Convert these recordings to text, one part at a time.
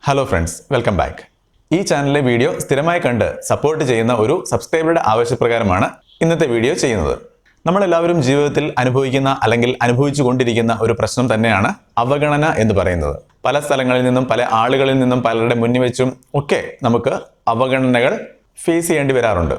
Hello friends, welcome back. ഈ ചാനലിലെ video സ്ഥിരമായി കണ്ട് സപ്പോർട്ട് ചെയ്യുന്ന ഒരു സബ്സ്ക്രൈബറുടെ ആവശ്യപ്രകാരമാണ് ഇന്നത്തെ വീഡിയോ ചെയ്യുന്നത്. നമ്മളെല്ലാവരും ജീവിതത്തിൽ അനുഭവിക്കുന്ന അല്ലെങ്കിൽ അനുഭവിച്ചു കൊണ്ടിരിക്കുന്ന ഒരു പ്രശ്നം തന്നെയാണ് അവഗണന എന്ന് പറയുന്നത്. പല സ്ഥലങ്ങളിൽ നിന്നും പല ആളുകളിൽ നിന്നും പലരുടെ മുന്നിൽ വെച്ചും ഒക്കെ നമുക്ക് അവഗണനകൾ ഫേസ് ചെയ്യേണ്ടി വരാറുണ്ട്.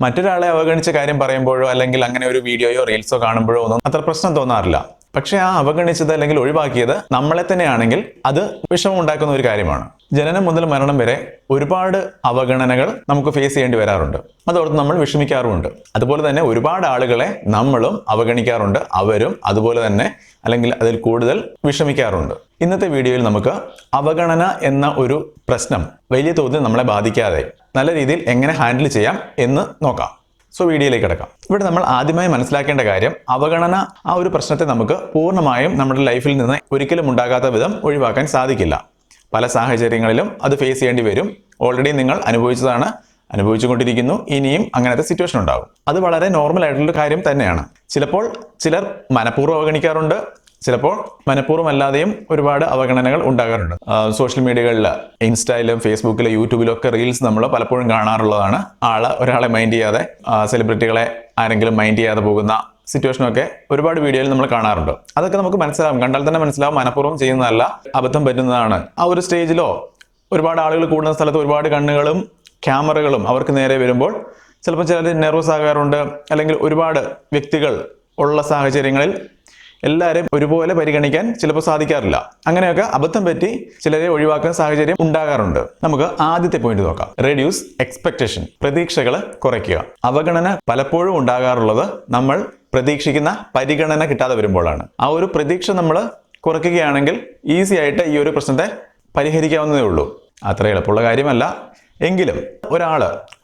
മറ്റൊരാളെ അവഗണിച്ച കാര്യം പറയുമ്പോഴോ അല്ലെങ്കിൽ അങ്ങനെ ഒരു വീഡിയോയോ റീൽസോ കാണുമ്പോഴോ ഒന്നും അത്ര പ്രശ്നം തോന്നാറില്ല. പക്ഷെ ആ അവഗണിച്ചത് അല്ലെങ്കിൽ ഒഴിവാക്കിയത് നമ്മളെ തന്നെയാണെങ്കിൽ അത് വിഷമം ഉണ്ടാക്കുന്ന ഒരു കാര്യമാണ്. ജനനം മുതൽ മരണം വരെ ഒരുപാട് അവഗണനകൾ നമുക്ക് ഫേസ് ചെയ്യേണ്ടി വരാറുണ്ട്. അതോർത്ത് നമ്മൾ വിഷമിക്കാറുമുണ്ട്. അതുപോലെ തന്നെ ഒരുപാട് ആളുകളെ നമ്മളും അവഗണിക്കാറുണ്ട്. അവരും അതുപോലെ തന്നെ അല്ലെങ്കിൽ അതിൽ കൂടുതൽ വിഷമിക്കാറുണ്ട്. ഇന്നത്തെ വീഡിയോയിൽ നമുക്ക് അവഗണന എന്ന ഒരു പ്രശ്നം വലിയ തോതിൽ നമ്മളെ ബാധിക്കാതെ നല്ല രീതിയിൽ എങ്ങനെ ഹാൻഡിൽ ചെയ്യാം എന്ന് നോക്കാം. സോ വീഡിയോയിലേക്ക് കിടക്കാം. ഇവിടെ നമ്മൾ ആദ്യമായി മനസ്സിലാക്കേണ്ട കാര്യം, അവഗണന ആ ഒരു പ്രശ്നത്തെ നമുക്ക് പൂർണ്ണമായും നമ്മുടെ ലൈഫിൽ നിന്ന് ഒരിക്കലും ഉണ്ടാകാത്ത വിധം ഒഴിവാക്കാൻ സാധിക്കില്ല. പല സാഹചര്യങ്ങളിലും അത് ഫേസ് ചെയ്യേണ്ടി വരും. ഓൾറെഡി നിങ്ങൾ അനുഭവിച്ചതാണ്, അനുഭവിച്ചുകൊണ്ടിരിക്കുന്നു, ഇനിയും അങ്ങനത്തെ സിറ്റുവേഷൻ ഉണ്ടാകും. അത് വളരെ നോർമൽ ആയിട്ടുള്ള കാര്യം തന്നെയാണ്. ചിലപ്പോൾ ചിലർ മനഃപൂർവ്വം അവഗണിക്കാറുണ്ട്, ചിലപ്പോൾ മനഃപൂർവ്വം അല്ലാതെയും ഒരുപാട് അവഗണനകൾ ഉണ്ടാകാറുണ്ട്. സോഷ്യൽ മീഡിയകളിൽ ഇൻസ്റ്റയിലും ഫേസ്ബുക്കിലും യൂട്യൂബിലും ഒക്കെ റീൽസ് നമ്മൾ പലപ്പോഴും കാണാറുള്ളതാണ്. ഒരാളെ മൈൻഡ് ചെയ്യാതെ, സെലിബ്രിറ്റികളെ ആരെങ്കിലും മൈൻഡ് ചെയ്യാതെ പോകുന്ന സിറ്റുവേഷനൊക്കെ ഒരുപാട് വീഡിയോയിൽ നമ്മൾ കാണാറുണ്ട്. അതൊക്കെ നമുക്ക് മനസ്സിലാവും, കണ്ടാൽ തന്നെ മനസ്സിലാവും മനഃപൂർവ്വം ചെയ്യുന്നതല്ല, അബദ്ധം പറ്റുന്നതാണ്. ആ ഒരു സ്റ്റേജിലോ ഒരുപാട് ആളുകൾ കൂടുന്ന സ്ഥലത്ത് ഒരുപാട് കണ്ണുകളും ക്യാമറകളും അവർക്ക് നേരെ വരുമ്പോൾ ചിലപ്പോൾ ചിലർ നെർവസ് ആകാറുണ്ട്. അല്ലെങ്കിൽ ഒരുപാട് വ്യക്തികൾ ഉള്ള സാഹചര്യങ്ങളിൽ എല്ലാവരെയും ഒരുപോലെ പരിഗണിക്കാൻ ചിലപ്പോൾ സാധിക്കാറില്ല. അങ്ങനെയൊക്കെ അബദ്ധം പറ്റി ചിലരെ ഒഴിവാക്കുന്ന സാഹചര്യം ഉണ്ടാകാറുണ്ട്. നമുക്ക് ആദ്യത്തെ പോയിന്റ് നോക്കാം. Reduce expectation. പ്രതീക്ഷകൾ കുറയ്ക്കുക. അവഗണന പലപ്പോഴും ഉണ്ടാകാറുള്ളത് നമ്മൾ പ്രതീക്ഷിക്കുന്ന പരിഗണന കിട്ടാതെ വരുമ്പോഴാണ്. ആ ഒരു പ്രതീക്ഷ നമ്മൾ കുറയ്ക്കുകയാണെങ്കിൽ ഈസി ആയിട്ട് ഈ ഒരു പ്രശ്നത്തെ പരിഹരിക്കാവുന്നതേ ഉള്ളൂ. അത്ര എളുപ്പമുള്ള കാര്യമല്ല. എങ്കിലും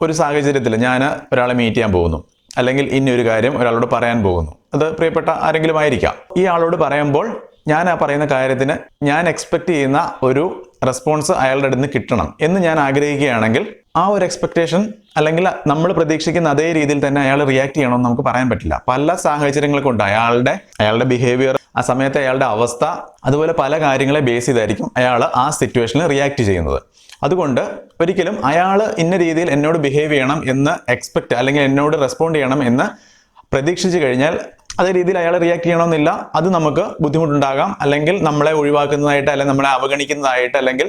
ഒരു സാഹചര്യത്തിൽ ഞാൻ ഒരാളെ മീറ്റ് ചെയ്യാൻ പോകുന്നു, അല്ലെങ്കിൽ ഇനിയൊരു കാര്യം ഒരാളോട് പറയാൻ പോകുന്നു. അത് പ്രിയപ്പെട്ട ആരെങ്കിലും ആയിരിക്കാം. ഈ ആളോട് പറയുമ്പോൾ ഞാൻ ആ പറയുന്ന കാര്യത്തിന് ഞാൻ എക്സ്പെക്ട് ചെയ്യുന്ന ഒരു റെസ്പോൺസ് അയാളുടെ അടുത്ത് നിന്ന് കിട്ടണം എന്ന് ഞാൻ ആഗ്രഹിക്കുകയാണെങ്കിൽ ആ ഒരു എക്സ്പെക്ടേഷൻ അല്ലെങ്കിൽ നമ്മൾ പ്രതീക്ഷിക്കുന്ന അതേ രീതിയിൽ തന്നെ അയാൾ റിയാക്ട് ചെയ്യണമെന്ന് നമുക്ക് പറയാൻ പറ്റില്ല. പല സാഹചര്യങ്ങൾ കൊണ്ട് അയാളുടെ ബിഹേവിയർ, ആ സമയത്തെ അയാളുടെ അവസ്ഥ, അതുപോലെ പല കാര്യങ്ങളെ ബേസ് ചെയ്തായിരിക്കും അയാൾ ആ സിറ്റുവേഷനിൽ റിയാക്ട് ചെയ്യുന്നത്. അതുകൊണ്ട് ഒരിക്കലും അയാൾ ഇന്ന രീതിയിൽ എന്നോട് ബിഹേവ് ചെയ്യണം എന്ന് എക്സ്പെക്ട് അല്ലെങ്കിൽ എന്നോട് റെസ്പോണ്ട് ചെയ്യണം എന്ന് പ്രതീക്ഷിച്ചു കഴിഞ്ഞാൽ അതേ രീതിയിൽ അയാൾ റിയാക്ട് ചെയ്യണമെന്നില്ല. അത് നമുക്ക് ബുദ്ധിമുട്ടുണ്ടാകാം, അല്ലെങ്കിൽ നമ്മളെ ഒഴിവാക്കുന്നതായിട്ട്, അല്ലെങ്കിൽ നമ്മളെ അവഗണിക്കുന്നതായിട്ട്, അല്ലെങ്കിൽ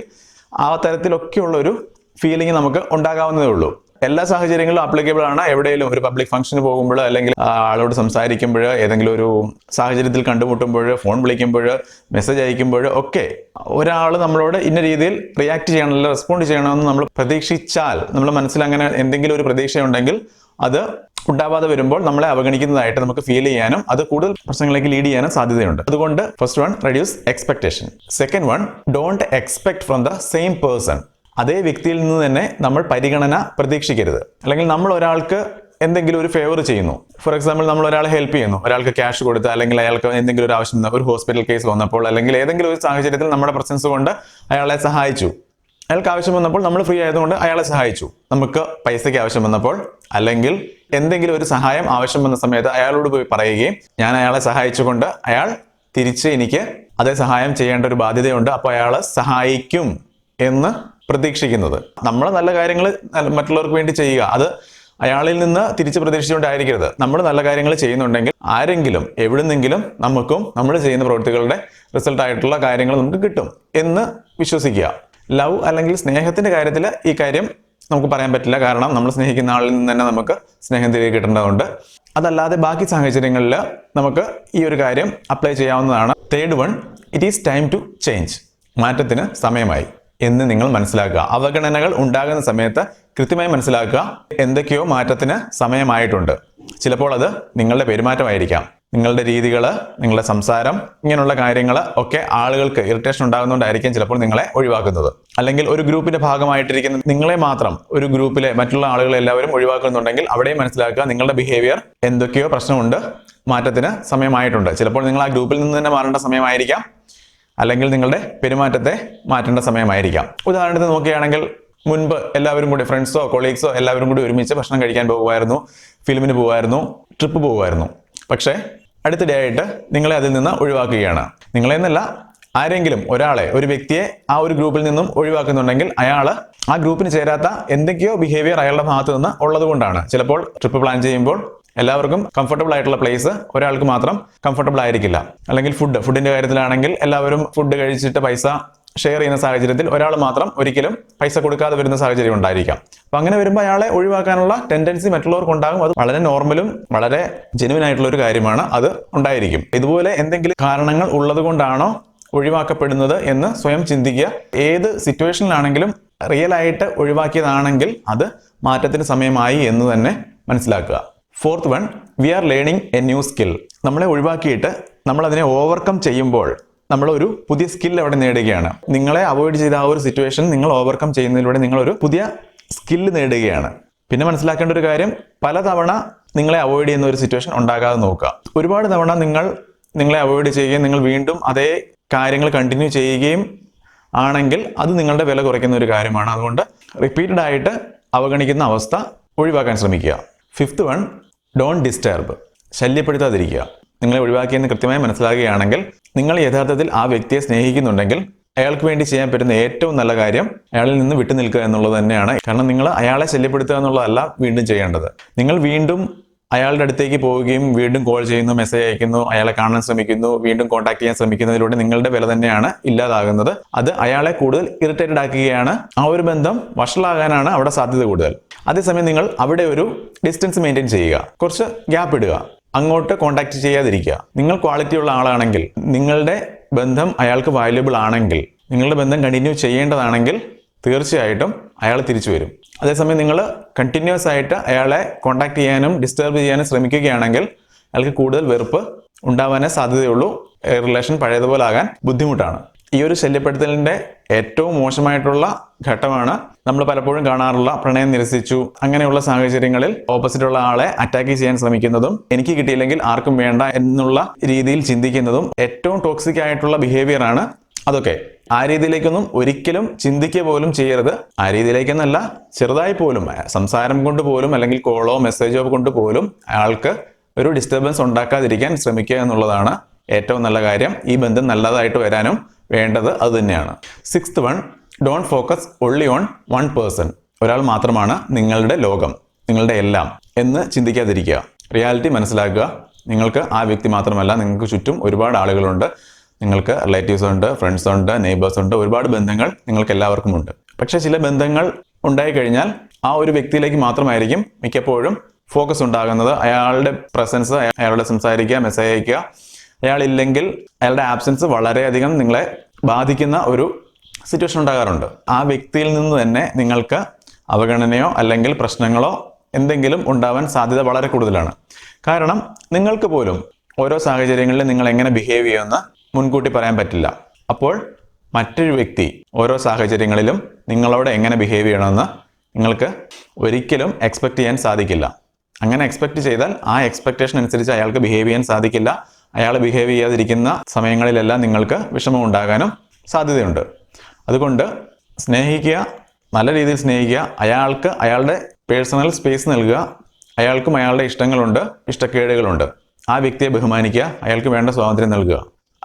ആ തരത്തിലൊക്കെയുള്ള ഒരു ഫീലിംഗ് നമുക്ക് ഉണ്ടാകാവുന്നതേ ഉള്ളൂ. എല്ലാ സാഹചര്യങ്ങളിലും ആപ്ലിക്കബിൾ ആണ്. എവിടെയെങ്കിലും ഒരു പബ്ലിക് ഫംഗ്ഷന് പോകുമ്പോൾ, അല്ലെങ്കിൽ ആളോട് സംസാരിക്കുമ്പോൾ, ഏതെങ്കിലും ഒരു സാഹചര്യത്തിൽ കണ്ടുമുട്ടുമ്പോൾ, ഫോൺ വിളിക്കുമ്പോൾ, മെസ്സേജ് അയക്കുമ്പോൾ ഒക്കെ ഒരാൾ നമ്മളോട് ഇന്ന രീതിയിൽ റിയാക്ട് ചെയ്യണമല്ലോ, റെസ്പോണ്ട് ചെയ്യണമെന്ന് നമ്മൾ പ്രതീക്ഷിച്ചാൽ, നമ്മുടെ മനസ്സിൽ അങ്ങനെ എന്തെങ്കിലും ഒരു പ്രതീക്ഷയുണ്ടെങ്കിൽ അത് ഉണ്ടാവാതെ വരുമ്പോൾ നമ്മളെ അവഗണിക്കുന്നതായിട്ട് നമുക്ക് ഫീൽ ചെയ്യാനും അത് കൂടുതൽ പ്രശ്നങ്ങളിലേക്ക് ലീഡ് ചെയ്യാനും സാധ്യതയുണ്ട്. അതുകൊണ്ട് first one, reduce expectation. Second one, don't expect from the same person. അതേ വ്യക്തിയിൽ നിന്ന് തന്നെ നമ്മൾ പരിഗണന പ്രതീക്ഷിക്കരുത്. അല്ലെങ്കിൽ നമ്മൾ ഒരാൾക്ക് എന്തെങ്കിലും ഒരു ഫേവർ ചെയ്യുന്നു, ഫോർ എക്സാമ്പിൾ നമ്മൾ ഒരാളെ ഹെൽപ്പ് ചെയ്യുന്നു, ഒരാൾക്ക് ക്യാഷ് കൊടുത്ത്, അല്ലെങ്കിൽ അയാൾക്ക് എന്തെങ്കിലും ഒരു ആവശ്യം, ഒരു ഹോസ്പിറ്റൽ കേസ് വന്നപ്പോൾ, അല്ലെങ്കിൽ ഏതെങ്കിലും ഒരു സാഹചര്യത്തിൽ നമ്മുടെ പ്രസൻസ് കൊണ്ട് അയാളെ സഹായിച്ചു. അയാൾക്ക് ആവശ്യം വന്നപ്പോൾ നമ്മൾ ഫ്രീ ആയതുകൊണ്ട് അയാളെ സഹായിച്ചു. നമുക്ക് പൈസയ്ക്ക് ആവശ്യം വന്നപ്പോൾ, അല്ലെങ്കിൽ എന്തെങ്കിലും ഒരു സഹായം ആവശ്യം വന്ന സമയത്ത് അയാളോട് പോയി പറയുകയും ഞാൻ അയാളെ സഹായിച്ചുകൊണ്ട് അയാൾ തിരിച്ച് എനിക്ക് അതേ സഹായം ചെയ്യേണ്ട ഒരു ബാധ്യതയുണ്ട്, അപ്പോൾ അയാളെ സഹായിക്കും എന്ന് പ്രതീക്ഷിക്കുന്നത്. നമ്മൾ നല്ല കാര്യങ്ങൾ മറ്റുള്ളവർക്ക് വേണ്ടി ചെയ്യുക, അത് അയാളിൽ നിന്ന് തിരിച്ച് പ്രതീക്ഷിച്ചുകൊണ്ടായിരിക്കരുത്. നമ്മൾ നല്ല കാര്യങ്ങൾ ചെയ്യുന്നുണ്ടെങ്കിൽ ആരെങ്കിലും എവിടുന്നെങ്കിലും നമുക്കും നമ്മൾ ചെയ്യുന്ന പ്രവൃത്തികളുടെ റിസൾട്ടായിട്ടുള്ള കാര്യങ്ങൾ നമുക്ക് കിട്ടും എന്ന് വിശ്വസിക്കുക. ലവ് അല്ലെങ്കിൽ സ്നേഹത്തിന്റെ കാര്യത്തിൽ ഈ കാര്യം നമുക്ക് പറയാൻ പറ്റില്ല. കാരണം നമ്മൾ സ്നേഹിക്കുന്ന ആളിൽ നിന്ന് തന്നെ നമുക്ക് സ്നേഹം തിരികെ കിട്ടേണ്ടതുണ്ട്. അതല്ലാതെ ബാക്കി സാഹചര്യങ്ങളിൽ നമുക്ക് ഈ ഒരു കാര്യം അപ്ലൈ ചെയ്യാവുന്നതാണ്. Third one, it is time to change. മാറ്റത്തിന് സമയമായി എന്ന് നിങ്ങൾ മനസ്സിലാക്കുക. അവഗണനകൾ ഉണ്ടാകുന്ന സമയത്ത് കൃത്യമായി മനസ്സിലാക്കുക, എന്തൊക്കെയോ മാറ്റത്തിന് സമയമായിട്ടുണ്ട്. ചിലപ്പോൾ അത് നിങ്ങളുടെ പെരുമാറ്റമായിരിക്കാം, നിങ്ങളുടെ രീതികൾ, നിങ്ങളുടെ സംസാരം, ഇങ്ങനെയുള്ള കാര്യങ്ങൾ ഒക്കെ ആളുകൾക്ക് ഇറിറ്റേഷൻ ഉണ്ടാകുന്നതുകൊണ്ടായിരിക്കും ചിലപ്പോൾ നിങ്ങളെ ഒഴിവാക്കുന്നത്. അല്ലെങ്കിൽ ഒരു ഗ്രൂപ്പിന്റെ ഭാഗമായിട്ടിരിക്കുന്ന നിങ്ങളെ മാത്രം ഒരു ഗ്രൂപ്പിലെ മറ്റുള്ള ആളുകളെ എല്ലാവരും ഒഴിവാക്കുന്നുണ്ടെങ്കിൽ അവിടെയും മനസ്സിലാക്കുക, നിങ്ങളുടെ ബിഹേവിയർ എന്തൊക്കെയോ പ്രശ്നമുണ്ട്, മാറ്റത്തിന് സമയമായിട്ടുണ്ട്. ചിലപ്പോൾ നിങ്ങൾ ആ ഗ്രൂപ്പിൽ നിന്ന് തന്നെ മാറേണ്ട സമയമായിരിക്കാം, അല്ലെങ്കിൽ നിങ്ങളുടെ പെരുമാറ്റത്തെ മാറ്റേണ്ട സമയമായിരിക്കാം. ഉദാഹരണത്തിന് നോക്കുകയാണെങ്കിൽ, മുൻപ് എല്ലാവരും കൂടി, ഫ്രണ്ട്സോ കൊളീഗ്സോ എല്ലാവരും കൂടി ഒരുമിച്ച് ഭക്ഷണം കഴിക്കാൻ പോകുമായിരുന്നു, ഫിലിമിന് പോകുമായിരുന്നു, ട്രിപ്പ് പോകുമായിരുന്നു. പക്ഷേ അടുത്തിടെ ആയിട്ട് നിങ്ങളെ അതിൽ നിന്ന് ഒഴിവാക്കുകയാണ്. നിങ്ങളെന്നല്ല, ആരെങ്കിലും ഒരാളെ, ഒരു വ്യക്തിയെ ആ ഒരു ഗ്രൂപ്പിൽ നിന്നും ഒഴിവാക്കുന്നുണ്ടെങ്കിൽ അയാൾ ആ ഗ്രൂപ്പിന് ചേരാത്ത എന്തൊക്കെയോ ബിഹേവിയർ അയാളുടെ ഭാഗത്ത് നിന്ന് ഉള്ളത് കൊണ്ടാണ്. ചിലപ്പോൾ ട്രിപ്പ് പ്ലാൻ ചെയ്യുമ്പോൾ എല്ലാവർക്കും കംഫർട്ടബിൾ ആയിട്ടുള്ള പ്ലേസ് ഒരാൾക്ക് മാത്രം കംഫർട്ടബിൾ ആയിരിക്കില്ല. അല്ലെങ്കിൽ ഫുഡിന്റെ കാര്യത്തിലാണെങ്കിൽ എല്ലാവരും ഫുഡ് കഴിച്ചിട്ട് പൈസ ഷെയർ ചെയ്യുന്ന സാഹചര്യത്തിൽ ഒരാൾ മാത്രം ഒരിക്കലും പൈസ കൊടുക്കാതെ വരുന്ന സാഹചര്യം ഉണ്ടായിരിക്കാം. അപ്പൊ അങ്ങനെ വരുമ്പോൾ അയാളെ ഒഴിവാക്കാനുള്ള ടെൻഡൻസി മറ്റുള്ളവർക്ക് ഉണ്ടാകും. അത് വളരെ നോർമലും വളരെ ജെനുവിൻ ആയിട്ടുള്ള ഒരു കാര്യമാണ്, അത് ഉണ്ടായിരിക്കും. ഇതുപോലെ എന്തെങ്കിലും കാരണങ്ങൾ ഉള്ളത് കൊണ്ടാണോ ഒഴിവാക്കപ്പെടുന്നത് എന്ന് സ്വയം ചിന്തിക്കുക. ഏത് സിറ്റുവേഷനിലാണെങ്കിലും റിയൽ ആയിട്ട് ഒഴിവാക്കിയതാണെങ്കിൽ അത് മാറ്റത്തിന് സമയമായി എന്ന് തന്നെ മനസ്സിലാക്കുക. Fourth one, we are learning a new skill. നമ്മളെ ഒഴിവാക്കിയിട്ട് നമ്മൾ അതിനെ ഓവർകം ചെയ്യുമ്പോൾ നമ്മൾ ഒരു പുതിയ സ്കിൽ അവിടെ നേടുകയാണ്. നിങ്ങളെ അവോയ്ഡ് ചെയ്ത ആ ഒരു സിറ്റുവേഷൻ നിങ്ങൾ ഓവർകം ചെയ്യുന്നതിലൂടെ നിങ്ങളൊരു പുതിയ സ്കില്ല് നേടുകയാണ്. പിന്നെ മനസ്സിലാക്കേണ്ട ഒരു കാര്യം, പലതവണ നിങ്ങളെ അവോയ്ഡ് ചെയ്യുന്ന ഒരു സിറ്റുവേഷൻ ഉണ്ടാകാതെ നോക്കുക. ഒരുപാട് തവണ നിങ്ങളെ അവോയ്ഡ് ചെയ്യുകയും നിങ്ങൾ വീണ്ടും അതേ കാര്യങ്ങൾ കണ്ടിന്യൂ ചെയ്യുകയും ആണെങ്കിൽ അത് നിങ്ങളുടെ വില കുറയ്ക്കുന്ന ഒരു കാര്യമാണ്. അതുകൊണ്ട് റിപ്പീറ്റഡ് ആയിട്ട് അവഗണിക്കുന്ന അവസ്ഥ ഒഴിവാക്കാൻ ശ്രമിക്കുക. Fifth one, don't disturb. ശല്യപ്പെടുത്താതിരിക്കുക. നിങ്ങളെ ഒഴിവാക്കിയെന്ന് കൃത്യമായി മനസ്സിലാക്കുകയാണെങ്കിൽ നിങ്ങൾ യഥാർത്ഥത്തിൽ ആ വ്യക്തിയെ സ്നേഹിക്കുന്നുണ്ടെങ്കിൽ അയാൾക്ക് വേണ്ടി ചെയ്യാൻ പറ്റുന്ന ഏറ്റവും നല്ല കാര്യം അയാളിൽ നിന്ന് വിട്ടു നിൽക്കുക എന്നുള്ളത് തന്നെയാണ്. കാരണം നിങ്ങൾ അയാളെ ശല്യപ്പെടുത്തുക എന്നുള്ളതല്ല വീണ്ടും ചെയ്യേണ്ടത്. നിങ്ങൾ വീണ്ടും അയാളുടെ അടുത്തേക്ക് പോവുകയും വീണ്ടും കോൾ ചെയ്യുന്നു, മെസ്സേജ് അയക്കുന്നു, അയാളെ കാണാൻ ശ്രമിക്കുന്നു, വീണ്ടും കോൺടാക്ട് ചെയ്യാൻ ശ്രമിക്കുന്നതിലൂടെ നിങ്ങളുടെ വില തന്നെയാണ് ഇല്ലാതാകുന്നത്. അത് അയാളെ കൂടുതൽ ഇറിറ്റേറ്റഡ് ആക്കുകയാണ്. ആ ഒരു ബന്ധം വഷളാകാനാണ് അവിടെ സാധ്യത കൂടുതൽ. അതേസമയം നിങ്ങൾ അവിടെ ഒരു ഡിസ്റ്റൻസ് മെയിൻറ്റെയിൻ ചെയ്യുക, കുറച്ച് ഗ്യാപ്പ് ഇടുക, അങ്ങോട്ട് കോൺടാക്ട് ചെയ്യാതിരിക്കുക. നിങ്ങൾ ക്വാളിറ്റി ഉള്ള ആളാണെങ്കിൽ, നിങ്ങളുടെ ബന്ധം അയാൾക്ക് വാല്യുബിൾ ആണെങ്കിൽ, നിങ്ങളുടെ ബന്ധം കണ്ടിന്യൂ ചെയ്യേണ്ടതാണെങ്കിൽ തീർച്ചയായിട്ടും അയാൾ തിരിച്ചു വരും. അതേസമയം നിങ്ങൾ കണ്ടിന്യൂസ് ആയിട്ട് അയാളെ കോൺടാക്ട് ചെയ്യാനും ഡിസ്റ്റർബ് ചെയ്യാനും ശ്രമിക്കുകയാണെങ്കിൽ അയാൾക്ക് കൂടുതൽ വെറുപ്പ് ഉണ്ടാവാനേ സാധ്യതയുള്ളൂ. റിലേഷൻ പഴയതുപോലെ ആകാൻ ബുദ്ധിമുട്ടാണ്. ഈ ഒരു ശല്യപ്പെടുത്തലിന്റെ ഏറ്റവും മോശമായിട്ടുള്ള ഘട്ടമാണ് നമ്മൾ പലപ്പോഴും കാണാറുള്ള പ്രണയം നിരസിച്ചു അങ്ങനെയുള്ള സാഹചര്യങ്ങളിൽ ഓപ്പോസിറ്റുള്ള ആളെ അറ്റാക്ക് ചെയ്യാൻ ശ്രമിക്കുന്നതും എനിക്ക് കിട്ടിയില്ലെങ്കിൽ ആർക്കും വേണ്ട എന്നുള്ള രീതിയിൽ ചിന്തിക്കുന്നതും ഏറ്റവും ടോക്സിക് ആയിട്ടുള്ള ബിഹേവിയർ ആണ് അതൊക്കെ. ആ രീതിയിലേക്കൊന്നും ഒരിക്കലും ചിന്തിക്കുക പോലും ചെയ്യരുത്. ആ രീതിയിലേക്കെന്നല്ല, ചെറുതായി പോലും സംസാരം കൊണ്ട് പോലും അല്ലെങ്കിൽ കോളോ മെസ്സേജോ കൊണ്ട് പോലും അയാൾക്ക് ഒരു ഡിസ്റ്റർബൻസ് ഉണ്ടാക്കാതിരിക്കാൻ ശ്രമിക്കുക എന്നുള്ളതാണ് ഏറ്റവും നല്ല കാര്യം. ഈ ബന്ധം നല്ലതായിട്ട് വരാനും വേണ്ടത് അത് തന്നെയാണ്. Sixth one, don't focus only on one person. ഒരാൾ മാത്രമാണ് നിങ്ങളുടെ ലോകം, നിങ്ങളുടെ എല്ലാം എന്ന് ചിന്തിക്കാതിരിക്കുക. റിയാലിറ്റി മനസ്സിലാക്കുക. നിങ്ങൾക്ക് ആ വ്യക്തി മാത്രമല്ല, നിങ്ങൾക്ക് ചുറ്റും ഒരുപാട് ആളുകളുണ്ട്. നിങ്ങൾക്ക് റിലേറ്റീവ്സ് ഉണ്ട്, ഫ്രണ്ട്സ് ഉണ്ട്, നെയ്ബേഴ്സ് ഉണ്ട്, ഒരുപാട് ബന്ധങ്ങൾ നിങ്ങൾക്ക് എല്ലാവർക്കും ഉണ്ട്. പക്ഷെ ചില ബന്ധങ്ങൾ ഉണ്ടായിക്കഴിഞ്ഞാൽ ആ ഒരു വ്യക്തിയിലേക്ക് മാത്രമായിരിക്കും മിക്കപ്പോഴും ഫോക്കസ് ഉണ്ടാകുന്നത്. അയാളുടെ പ്രസൻസ്, അയാളുടെ സംസാരിക്കുക, മെസ്സേജ് അയക്കുക, അയാളില്ലെങ്കിൽ അയാളുടെ ആബ്സെൻസ് വളരെയധികം നിങ്ങളെ ബാധിക്കുന്ന ഒരു സിറ്റുവേഷൻ ഉണ്ടാകാറുണ്ട്. ആ വ്യക്തിയിൽ നിന്ന് തന്നെ നിങ്ങൾക്ക് അവഗണനയോ അല്ലെങ്കിൽ പ്രശ്നങ്ങളോ എന്തെങ്കിലും ഉണ്ടാവാൻ സാധ്യത വളരെ കൂടുതലാണ്. കാരണം നിങ്ങൾക്ക് പോലും ഓരോ സാഹചര്യങ്ങളിലും നിങ്ങൾ എങ്ങനെ ബിഹേവ് ചെയ്യുമെന്ന് മുൻകൂട്ടി പറയാൻ പറ്റില്ല. അപ്പോൾ മറ്റൊരു വ്യക്തി ഓരോ സാഹചര്യങ്ങളിലും നിങ്ങളോട് എങ്ങനെ ബിഹേവ് ചെയ്യണമെന്ന് നിങ്ങൾക്ക് ഒരിക്കലും എക്സ്പെക്ട് ചെയ്യാൻ സാധിക്കില്ല. അങ്ങനെ എക്സ്പെക്ട് ചെയ്താൽ ആ എക്സ്പെക്ടേഷൻ അനുസരിച്ച് അയാൾക്ക് ബിഹേവ് ചെയ്യാൻ സാധിക്കില്ല. അയാൾ ബിഹേവ് ചെയ്യാതിരിക്കുന്ന സമയങ്ങളിലെല്ലാം നിങ്ങൾക്ക് വിഷമം ഉണ്ടാകാനും സാധ്യതയുണ്ട്. അതുകൊണ്ട് സ്നേഹിക്കുക, നല്ല രീതിയിൽ സ്നേഹിക്കുക. അയാൾക്ക് അയാളുടെ പേഴ്സണൽ സ്പേസ് നൽകുക. അയാൾക്കും അയാളുടെ ഇഷ്ടങ്ങളുണ്ട്, ഇഷ്ടക്കേടുകളുണ്ട്. ആ വ്യക്തിയെ ബഹുമാനിക്കുക, അയാൾക്ക് വേണ്ട സ്വാതന്ത്ര്യം നൽകുക.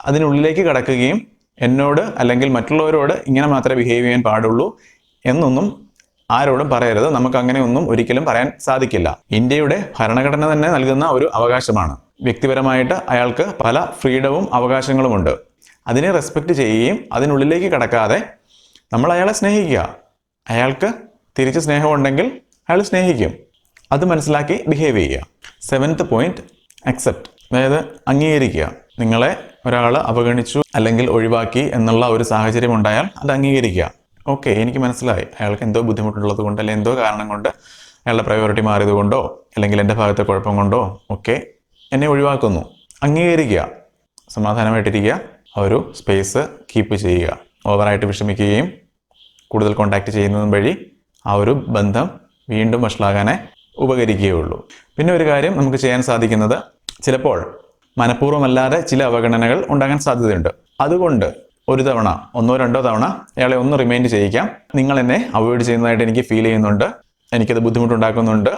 അതിനുള്ളിലേക്ക് കടക്കുകയും എന്നോട് അല്ലെങ്കിൽ മറ്റുള്ളവരോട് ഇങ്ങനെ മാത്രമേ ബിഹേവ് ചെയ്യാൻ പാടുള്ളൂ എന്നൊന്നും ആരോടും പറയരുത്. നമുക്ക് അങ്ങനെയൊന്നും ഒരിക്കലും പറയാൻ സാധിക്കില്ല. ഇന്ത്യയുടെ ഭരണഘടന തന്നെ നൽകുന്ന ഒരു അവകാശമാണ്. വ്യക്തിപരമായിട്ട് അയാൾക്ക് പല ഫ്രീഡവും അവകാശങ്ങളുമുണ്ട്. അതിനെ റെസ്പെക്റ്റ് ചെയ്യുകയും അതിനുള്ളിലേക്ക് കടക്കാതെ നമ്മൾ അയാളെ സ്നേഹിക്കുക. അയാൾക്ക് തിരിച്ച് സ്നേഹമുണ്ടെങ്കിൽ അയാൾ സ്നേഹിക്കും. അത് മനസ്സിലാക്കി ബിഹേവ് ചെയ്യുക. Seventh point, accept. അതായത് അംഗീകരിക്കുക. നിങ്ങളെ ഒരാൾ അവഗണിച്ചു അല്ലെങ്കിൽ ഒഴിവാക്കി എന്നുള്ള ഒരു സാഹചര്യം ഉണ്ടായാൽ അത് അംഗീകരിക്കുക. ഓക്കെ, എനിക്ക് മനസ്സിലായി, അയാൾക്ക് എന്തോ ബുദ്ധിമുട്ടുള്ളത് കൊണ്ട് അല്ലെങ്കിൽ എന്തോ കാരണം കൊണ്ട് അയാളുടെ പ്രയോറിറ്റി മാറിയത് കൊണ്ടോ അല്ലെങ്കിൽ എൻ്റെ ഭാഗത്തെ കുഴപ്പം കൊണ്ടോ ഒക്കെ എന്നെ ഒഴിവാക്കുന്നു. അംഗീകരിക്കുക, സമാധാനമായിട്ടിരിക്കുക, ആ ഒരു സ്പേസ് കീപ്പ് ചെയ്യുക. ഓവറായിട്ട് വിഷമിക്കുകയും കൂടുതൽ കോണ്ടാക്ട് ചെയ്യുന്നതും വഴി ആ ഒരു ബന്ധം വീണ്ടും വഷളാകാനേ ഉപകരിക്കുകയുള്ളൂ. പിന്നെ ഒരു കാര്യം നമുക്ക് ചെയ്യാൻ സാധിക്കുന്നത്, ചിലപ്പോൾ മനഃപൂർവ്വമല്ലാതെ ചില അവഗണനകൾ ഉണ്ടാകാൻ സാധ്യതയുണ്ട്. അതുകൊണ്ട് ഒരു തവണ, ഒന്നോ രണ്ടോ തവണ അയാളെ ഒന്ന് റിമൈൻഡ് ചെയ്യിക്കാം. നിങ്ങൾ എന്നെ അവോയ്ഡ് ചെയ്യുന്നതായിട്ട് എനിക്ക് ഫീൽ ചെയ്യുന്നുണ്ട്, എനിക്കത് ബുദ്ധിമുട്ടുണ്ടാക്കുന്നുണ്ട്,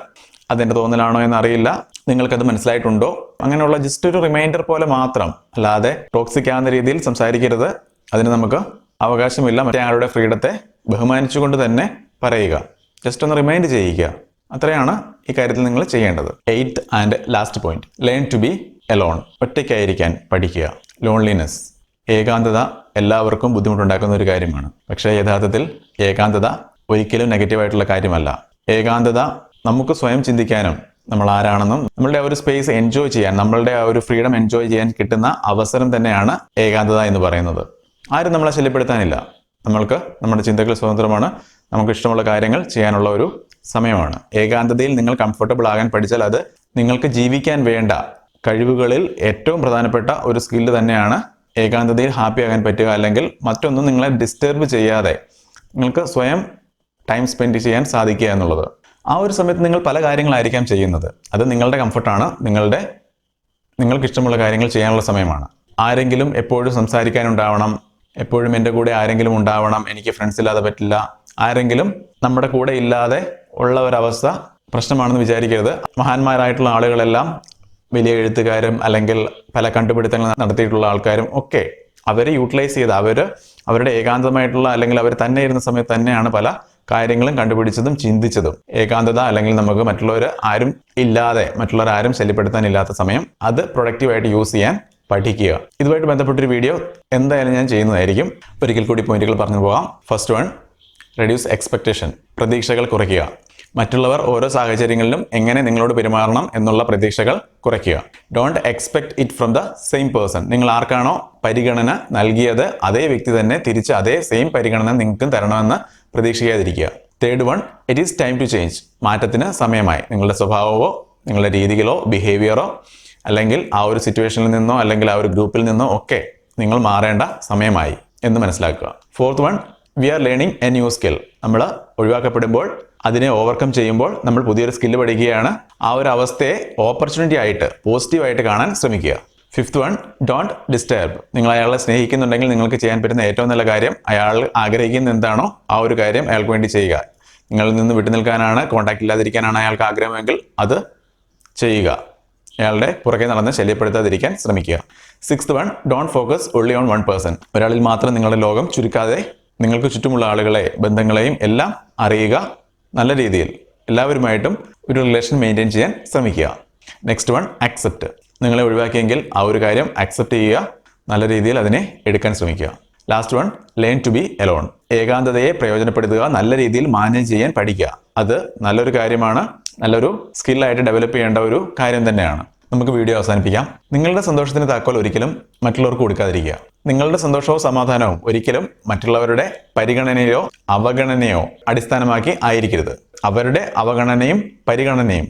അതെൻ്റെ തോന്നലാണോ എന്നറിയില്ല, നിങ്ങൾക്കത് മനസ്സിലായിട്ടുണ്ടോ? അങ്ങനെയുള്ള ജസ്റ്റ് ഒരു റിമൈൻഡർ പോലെ മാത്രം, അല്ലാതെ ടോക്സിക് ആവുന്ന രീതിയിൽ സംസാരിക്കരുത്. അതിന് നമുക്ക് അവകാശമില്ല. മറ്റേ ആളുടെ ഫ്രീഡത്തെ ബഹുമാനിച്ചുകൊണ്ട് തന്നെ പറയുക. ജസ്റ്റ് ഒന്ന് റിമൈൻഡ് ചെയ്യിക്കുക. അത്രയാണ് ഈ കാര്യത്തിൽ നിങ്ങൾ ചെയ്യേണ്ടത്. 8th and last point, learn to be alone. ഒറ്റയ്ക്കായിരിക്കാൻ പഠിക്കുക. ലോൺലിനെസ്, ഏകാന്തത എല്ലാവർക്കും ബുദ്ധിമുട്ടുണ്ടാക്കുന്ന ഒരു കാര്യമാണ്. പക്ഷേ യഥാർത്ഥത്തിൽ ഏകാന്തത ഒരിക്കലും നെഗറ്റീവായിട്ടുള്ള കാര്യമല്ല. ഏകാന്തത നമുക്ക് സ്വയം ചിന്തിക്കാനും നമ്മൾ ആരാണെന്നും നമ്മളുടെ ആ ഒരു സ്പേസ് എൻജോയ് ചെയ്യാൻ, നമ്മളുടെ ആ ഒരു ഫ്രീഡം എൻജോയ് ചെയ്യാൻ കിട്ടുന്ന അവസരം തന്നെയാണ് ഏകാന്തത എന്ന് പറയുന്നത്. ആരും നമ്മളെ ശല്യപ്പെടുത്താനില്ല. നമ്മൾക്ക് നമ്മുടെ ചിന്തകൾ സ്വതന്ത്രമാണ്. നമുക്ക് ഇഷ്ടമുള്ള കാര്യങ്ങൾ ചെയ്യാനുള്ള ഒരു സമയമാണ്. ഏകാന്തതയിൽ നിങ്ങൾ കംഫർട്ടബിൾ ആകാൻ പഠിച്ചാൽ അത് നിങ്ങൾക്ക് ജീവിക്കാൻ വേണ്ട കഴിവുകളിൽ ഏറ്റവും പ്രധാനപ്പെട്ട ഒരു സ്കില്ല് തന്നെയാണ്. ഏകാന്തതയിൽ ഹാപ്പി ആകാൻ പറ്റുക, അല്ലെങ്കിൽ മറ്റൊന്നും നിങ്ങളെ ഡിസ്റ്റർബ് ചെയ്യാതെ നിങ്ങൾക്ക് സ്വയം ടൈം സ്പെൻഡ് ചെയ്യാൻ സാധിക്കുക എന്നുള്ളത്. ആ ഒരു സമയത്ത് നിങ്ങൾ പല കാര്യങ്ങളായിരിക്കാം ചെയ്യുന്നത്. അത് നിങ്ങളുടെ കംഫർട്ടാണ്. നിങ്ങൾക്ക് ഇഷ്ടമുള്ള കാര്യങ്ങൾ ചെയ്യാനുള്ള സമയമാണ്. ആരെങ്കിലും എപ്പോഴും സംസാരിക്കാനുണ്ടാവണം, എപ്പോഴും എൻ്റെ കൂടെ ആരെങ്കിലും ഉണ്ടാവണം, എനിക്ക് ഫ്രണ്ട്സ് ഇല്ലാതെ പറ്റില്ല, ആരെങ്കിലും നമ്മുടെ കൂടെ ഇല്ലാതെ ഉള്ള ഒരവസ്ഥ പ്രശ്നമാണെന്ന് വിചാരിക്കരുത്. മഹാന്മാരായിട്ടുള്ള ആളുകളെല്ലാം വലിയ എഴുത്തുകാരും അല്ലെങ്കിൽ പല കണ്ടുപിടുത്തങ്ങൾ നടത്തിയിട്ടുള്ള ആൾക്കാരും ഒക്കെ അവരെ യൂട്ടിലൈസ് ചെയ്ത് അവരുടെ ഏകാന്തമായിട്ടുള്ള അല്ലെങ്കിൽ അവർ തന്നെ ഇരുന്ന സമയത്ത് തന്നെയാണ് പല കാര്യങ്ങളും കണ്ടുപിടിച്ചതും ചിന്തിച്ചതും. ഏകാന്തത അല്ലെങ്കിൽ നമുക്ക് മറ്റുള്ളവർ ആരും ശല്യപ്പെടുത്താനില്ലാത്ത സമയം അത് പ്രൊഡക്റ്റീവായിട്ട് യൂസ് ചെയ്യാൻ പഠിക്കുക. ഇതുമായിട്ട് ബന്ധപ്പെട്ടൊരു വീഡിയോ എന്തായാലും ഞാൻ ചെയ്യുന്നതായിരിക്കും. ഒരിക്കൽ കൂടി പോയിന്റുകൾ പറഞ്ഞു പോകാം. First one, reduce expectation. പ്രതീക്ഷകൾ കുറയ്ക്കുക. മറ്റുള്ളവർ ഓരോ സാഹചര്യങ്ങളിലും എങ്ങനെ നിങ്ങളോട് പെരുമാറണം എന്നുള്ള പ്രതീക്ഷകൾ കുറയ്ക്കുക. Don't expect it from the same person. നിങ്ങൾ ആർക്കാണോ പരിഗണന നൽകിയത് അതേ വ്യക്തി തന്നെ തിരിച്ച് അതേ സെയിം പരിഗണന നിങ്ങൾക്കും തരണമെന്ന് പ്രതീക്ഷിക്കാതിരിക്കുക. Third one, it is time to change. മാറ്റത്തിന് സമയമായി. നിങ്ങളുടെ സ്വഭാവമോ നിങ്ങളുടെ രീതികളോ ബിഹേവിയറോ അല്ലെങ്കിൽ ആ ഒരു സിറ്റുവേഷനിൽ നിന്നോ അല്ലെങ്കിൽ ആ ഒരു ഗ്രൂപ്പിൽ നിന്നോ ഒക്കെ നിങ്ങൾ മാറേണ്ട സമയമായി എന്ന് മനസ്സിലാക്കുക. Fourth one, we are learning a new skill. നമ്മൾ ഒഴിവാക്കപ്പെടുമ്പോൾ അതിനെ ഓവർകം ചെയ്യുമ്പോൾ നമ്മൾ പുതിയൊരു സ്കില്ല് പഠിക്കുകയാണ്. ആ ഒരു അവസ്ഥയെ ഓപ്പർച്യൂണിറ്റി ആയിട്ട് പോസിറ്റീവായിട്ട് കാണാൻ ശ്രമിക്കുക. Fifth one, don't disturb. നിങ്ങൾ അയാളെ സ്നേഹിക്കുന്നുണ്ടെങ്കിൽ നിങ്ങൾക്ക് ചെയ്യാൻ പറ്റുന്ന ഏറ്റവും നല്ല കാര്യം അയാൾ ആഗ്രഹിക്കുന്ന എന്താണോ ആ ഒരു കാര്യം അയാൾക്ക് വേണ്ടി ചെയ്യുക. നിങ്ങളിൽ നിന്ന് വിട്ടുനിൽക്കാനാണ്, കോൺടാക്ട് ഇല്ലാതിരിക്കാനാണ് അയാൾക്ക് ആഗ്രഹമെങ്കിൽ അത് ചെയ്യുക. അയാളുടെ പുറകെ നടന്ന് ശല്യപ്പെടുത്താതിരിക്കാൻ ശ്രമിക്കുക. Sixth one, don't focus only on one person. ഒരാളിൽ മാത്രം നിങ്ങളുടെ ലോകം ചുരുക്കാതെ നിങ്ങൾക്ക് ചുറ്റുമുള്ള ആളുകളെ, ബന്ധങ്ങളെയും എല്ലാം അറിയുക. നല്ല രീതിയിൽ എല്ലാവരുമായിട്ടും ഒരു റിലേഷൻ മെയിൻറ്റെയിൻ ചെയ്യാൻ ശ്രമിക്കുക. Next one, accept. നിങ്ങളെ ഒഴിവാക്കിയെങ്കിൽ ആ ഒരു കാര്യം അക്സെപ്റ്റ് ചെയ്യുക. നല്ല രീതിയിൽ അതിനെ എടുക്കാൻ ശ്രമിക്കുക. Last one, learn to be alone. ഏകാന്തതയെ പ്രയോജനപ്പെടുത്തുക. നല്ല രീതിയിൽ മാനേജ് ചെയ്യാൻ പഠിക്കുക. അത് നല്ലൊരു കാര്യമാണ്. നല്ലൊരു സ്കില്ലായിട്ട് ഡെവലപ്പ് ചെയ്യേണ്ട ഒരു കാര്യം തന്നെയാണ്. നമുക്ക് വീഡിയോ അവസാനിപ്പിക്കാം. നിങ്ങളുടെ സന്തോഷത്തിന് താക്കോൽ ഒരിക്കലും മറ്റുള്ളവർക്ക് കൊടുക്കാതിരിക്കുക. നിങ്ങളുടെ സന്തോഷവും സമാധാനവും ഒരിക്കലും മറ്റുള്ളവരുടെ പരിഗണനയോ അവഗണനയോ അടിസ്ഥാനമാക്കി ആയിരിക്കരുത്. അവരുടെ അവഗണനയും പരിഗണനയും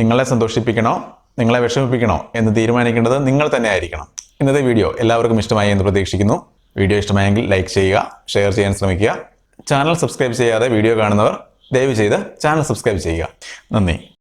നിങ്ങളെ സന്തോഷിപ്പിക്കണോ നിങ്ങളെ വിഷമിപ്പിക്കണോ എന്ന് തീരുമാനിക്കേണ്ടത് നിങ്ങൾ തന്നെ ആയിരിക്കണം. ഇന്നത്തെ വീഡിയോ എല്ലാവർക്കും ഇഷ്ടമായി എന്ന് പ്രതീക്ഷിക്കുന്നു. വീഡിയോ ഇഷ്ടമായെങ്കിൽ ലൈക്ക് ചെയ്യുക, ഷെയർ ചെയ്യാൻ ശ്രമിക്കുക. ചാനൽ സബ്സ്ക്രൈബ് ചെയ്യാതെ വീഡിയോ കാണുന്നവർ ദയവ് ചെയ്ത് ചാനൽ സബ്സ്ക്രൈബ് ചെയ്യുക. നന്ദി.